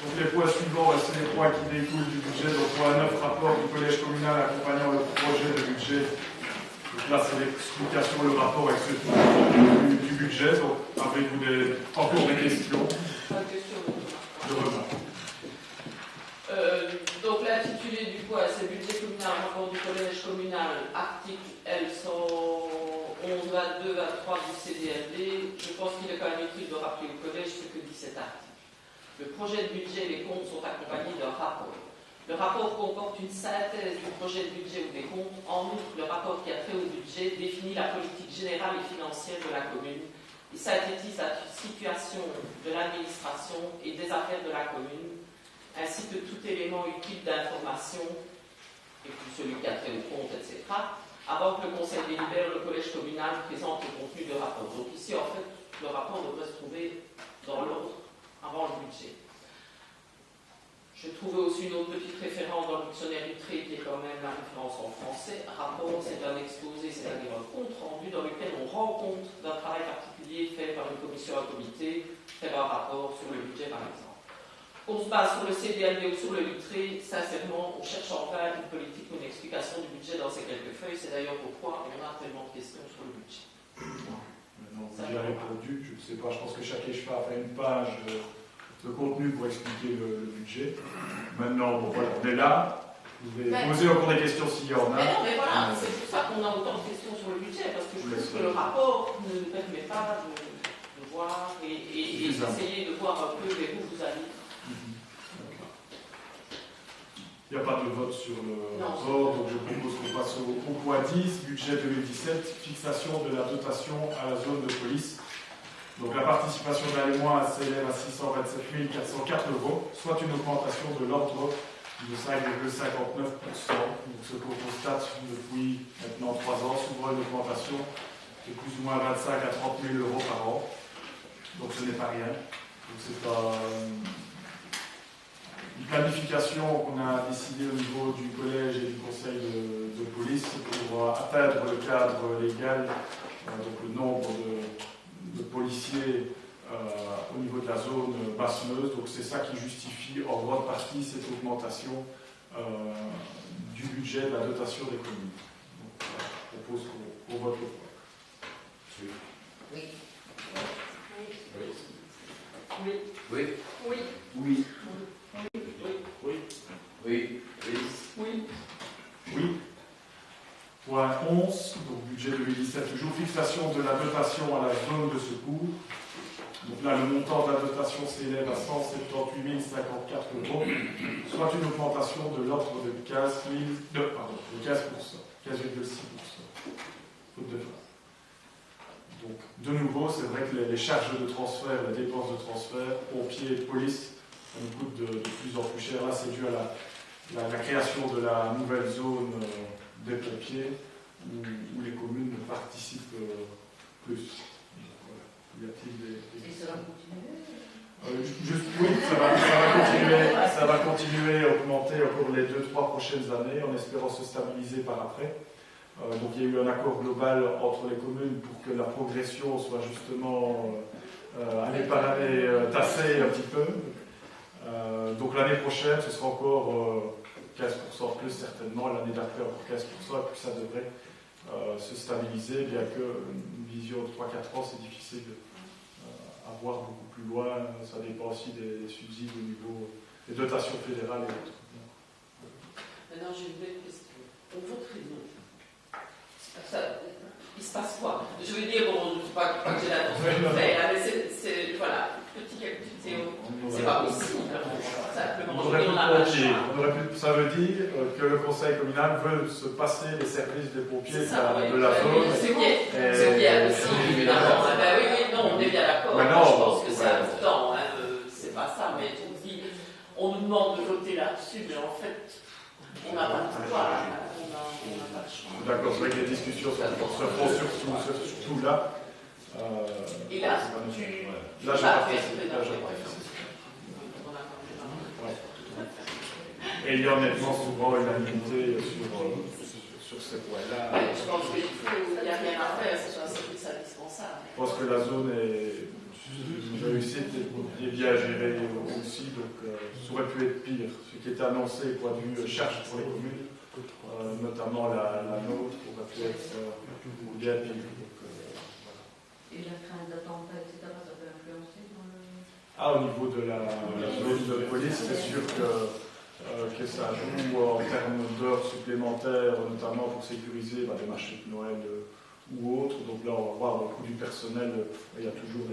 Donc les points suivants, c'est les points qui découlent du budget. Donc point 9, rapport du collège communal accompagnant le projet de budget. Donc là, c'est l'explication, le rapport avec ce du budget. Donc avez-vous encore des questions? Pas de questions. Je reviens. Donc l'intitulé du point, c'est budget communal, rapport du collège communal, article L111-22-23 du CDLD. Je pense qu'il est quand même utile de rappeler au collège ce que dit cet article. Le projet de budget et les comptes sont accompagnés d'un rapport. Le rapport comporte une synthèse du projet de budget ou des comptes. En outre, le rapport qui a trait au budget définit la politique générale et financière de la commune et synthétise la situation de l'administration et des affaires de la commune, ainsi que tout élément utile d'information, et puis celui qui a trait au compte, etc., avant que le conseil délibère, le collège communal présente le contenu du rapport. Donc ici, en fait, le rapport devrait se trouver dans l'ordre avant le budget. Je trouvais aussi une autre petite référence dans le dictionnaire du trait qui est quand même la référence en français. Rapport, c'est un exposé, c'est-à-dire un compte rendu dans lequel on rend compte d'un travail particulier fait par une commission, un comité, faire un rapport sur le budget par exemple. Qu'on se base sur le CDLD ou sur le Lutré, sincèrement, on cherche en vain une politique ou une explication du budget dans ces quelques feuilles. C'est d'ailleurs pourquoi on a tellement de questions sur le budget. Maintenant, vous y avez répondu, je ne sais pas, je pense que chaque échevin a fait une page de contenu pour expliquer le budget. Maintenant, bon, voilà, on est là. Vous pouvez poser encore des questions s'il y en a. Mais non, mais voilà, c'est pour ça qu'on a autant de questions sur le budget, parce que je trouve que le rapport ne permet pas de voir et d'essayer de voir un peu vers où vous allez. Il n'y a pas de vote sur le rapport, donc je propose qu'on passe au point 10, budget 2017, fixation de la dotation à la zone de police. Donc la participation de l'ALEMOIN s'élève à 627 404 €, soit une augmentation de l'ordre de 5,59%. Donc ce qu'on constate depuis maintenant 3 ans, souvent une augmentation de plus ou moins 25 à 30 000 € par an. Donc ce n'est pas rien. Donc c'est une planification qu'on a décidé au niveau du collège et du conseil de police pour atteindre le cadre légal, donc le nombre de policiers au niveau de la zone Basse-Meuse. Donc c'est ça qui justifie en grande partie cette augmentation du budget de la dotation des communes. Donc je propose qu'on vote le point. Oui. Oui. Oui. Oui. Oui. Oui. Oui. Oui. Oui. Point 11, donc budget 2017, toujours fixation de la dotation à la zone de secours. Donc là, le montant de la dotation s'élève à 178 054 €, soit une augmentation de l'ordre de 15,6%. Faute de phrase. Donc, de nouveau, c'est vrai que les charges de transfert, les dépenses de transfert, pompiers, police, ça nous coûte de plus en plus cher. Là, c'est dû à la création de la nouvelle zone des pompiers, où les communes participent plus. Voilà. Y a-t-il des... Et ça va continuer Oui, ça va continuer à augmenter encore les 2-3 prochaines années, en espérant se stabiliser par après. Donc il y a eu un accord global entre les communes pour que la progression soit justement année par année tassée un petit peu. Donc l'année prochaine, ce sera encore 15% de plus certainement, l'année d'après encore 15%, et puis ça devrait se stabiliser, bien qu'une vision de 3-4 ans, c'est difficile à voir beaucoup plus loin. Ça dépend aussi des subsides au niveau des dotations fédérales et autres. Maintenant, j'ai une belle question. On voterait non. Il se passe quoi? Je veux dire, bon, pas que j'ai l'intention de le faire, mais c'est voilà, petit calcul théorique. C'est pas possible. Ça veut dire que le conseil communal veut se passer les services des pompiers de la zone. Ce qui est possible, évidemment. Oui, non, on est bien d'accord. Je pense que c'est important. C'est pas ça, mais on nous demande de voter là-dessus, mais en fait, on n'a pas le pouvoir. On n'a pas le choix. D'accord, c'est vrai que les discussions se font surtout là. Et là, je n'ai pas fait. Et il y a honnêtement souvent une unanimité sur ces points-là. Je pense qu'il n'y a rien à faire, c'est un service indispensable. Je pense que la zone est réussie et bien gérée aussi, donc aurait pu être pire. Ce qui était annoncé, point de vue charge pour les communes, notamment la nôtre, aurait pu être bien pire. Donc, voilà. Et la crainte d'attentat, etc., ça peut influencer dans le... Au niveau de la zone de police, c'est sûr que ça joue en termes d'heures supplémentaires, notamment pour sécuriser des marchés de Noël ou autres. Donc là, on va voir au coût du personnel, il y a toujours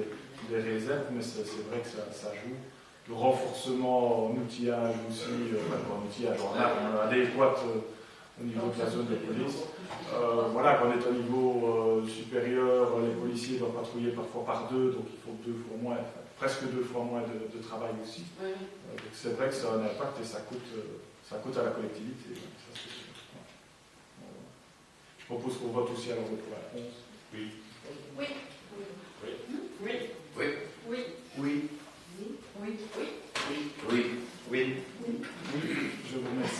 des réserves, mais c'est vrai que ça joue. Le renforcement en outillage aussi, en outillage en armes adéquates au niveau de la zone de police. Voilà, quand on est au niveau supérieur, les policiers doivent patrouiller parfois par deux, donc il faut presque deux fois moins de travail aussi. Oui. Donc c'est vrai que ça a un impact et ça coûte à la collectivité. Ça, c'est sûr. Je propose qu'on vote aussi alors pour la réponse. Oui. Oui. Oui. Oui. Oui. Oui. Oui. Oui. Oui. Oui. Oui, je vous remercie.